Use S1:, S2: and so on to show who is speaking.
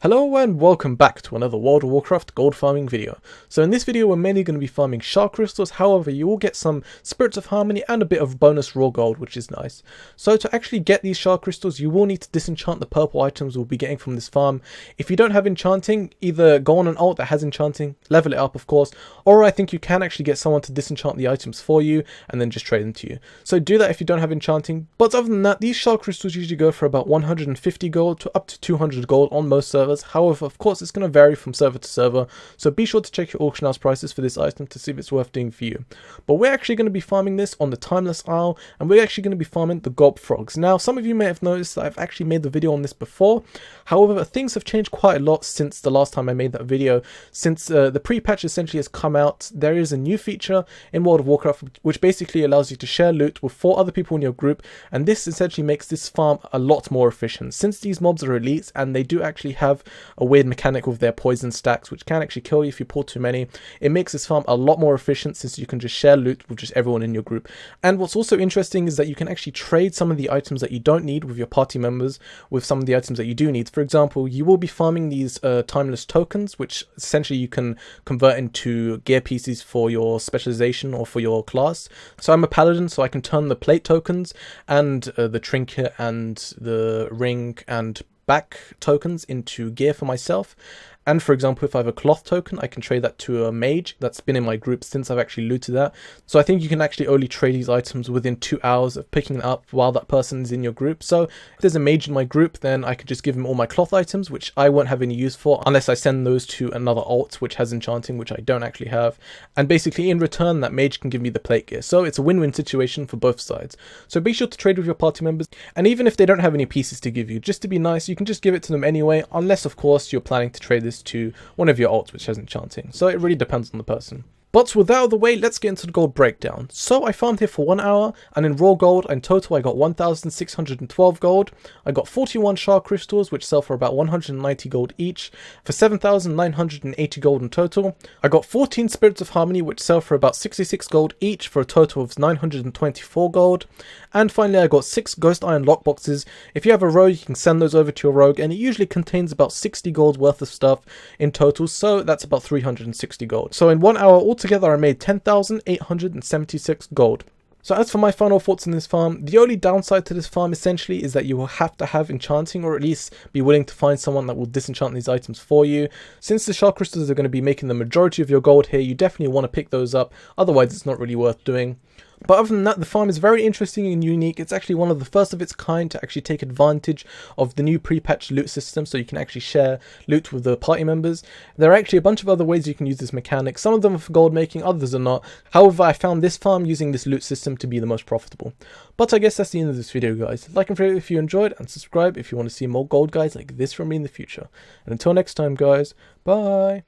S1: Hello and welcome back to another World of Warcraft gold farming video. So in this video we're mainly going to be farming Sha Crystals, however you will get some Spirits of Harmony and a bit of bonus raw gold, which is nice. So to actually get these Sha Crystals you will need to disenchant the purple items we'll be getting from this farm. If you don't have Enchanting, either go on an alt that has Enchanting, level it up of course, or I think you can actually get someone to disenchant the items for you and then just trade them to you. So do that if you don't have Enchanting, but other than that these Sha Crystals usually go for about 150 gold to up to 200 gold on most servers. However, of course, it's going to vary from server to server, so be sure to check your auction house prices for this item to see if it's worth doing for you. But we're actually going to be farming this on the Timeless Isle, and we're actually going to be farming the Gulp frogs. Now, some of you may have noticed that I've actually made the video on this before. However, things have changed quite a lot since the last time I made that video. Since the pre-patch essentially has come out, there is a new feature in World of Warcraft which basically allows you to share loot with 4 other people in your group, and this essentially makes this farm a lot more efficient. Since these mobs are elites and they do actually have a weird mechanic with their poison stacks which can actually kill you if you pull too many, it makes this farm a lot more efficient since you can just share loot with just everyone in your group. And what's also interesting is that you can actually trade some of the items that you don't need with your party members with some of the items that you do need. For example, you will be farming these timeless tokens, which essentially you can convert into gear pieces for your specialization or for your class. So I'm a paladin, so I can turn the plate tokens and the trinket and the ring and back tokens into gear for myself. And for example, if I have a cloth token, I can trade that to a mage that's been in my group since I've actually looted that. So I think you can actually only trade these items within 2 hours of picking it up while that person is in your group. So if there's a mage in my group, then I could just give him all my cloth items, which I won't have any use for unless I send those to another alt which has Enchanting, which I don't actually have. And basically in return, that mage can give me the plate gear. So it's a win-win situation for both sides. So be sure to trade with your party members. And even if they don't have any pieces to give you, just to be nice, you can just give it to them anyway, unless of course you're planning to trade this to one of your alts which has Enchanting. So it really depends on the person. But with that out of the way, let's get into the gold breakdown. So I farmed here for 1 hour, and in raw gold, in total I got 1,612 gold. I got 41 Sha Crystals, which sell for about 190 gold each, for 7,980 gold in total. I got 14 Spirits of Harmony, which sell for about 66 gold each, for a total of 924 gold. And finally I got 6 Ghost Iron lockboxes. If you have a rogue, you can send those over to your rogue, and it usually contains about 60 gold worth of stuff in total, so that's about 360 gold. So in 1 hour altogether I made 10,876 gold. So as for my final thoughts on this farm, the only downside to this farm essentially is that you will have to have Enchanting, or at least be willing to find someone that will disenchant these items for you. Since the Sha Crystals are going to be making the majority of your gold here, you definitely want to pick those up, otherwise it's not really worth doing. But other than that, the farm is very interesting and unique. It's actually one of the first of its kind to actually take advantage of the new pre-patched loot system, so you can actually share loot with the party members. There are actually a bunch of other ways you can use this mechanic. Some of them are for gold making, others are not. However, I found this farm using this loot system to be the most profitable. But I guess that's the end of this video, guys. Like and favorite if you enjoyed, and subscribe if you want to see more gold guys like this from me in the future. And until next time, guys, bye!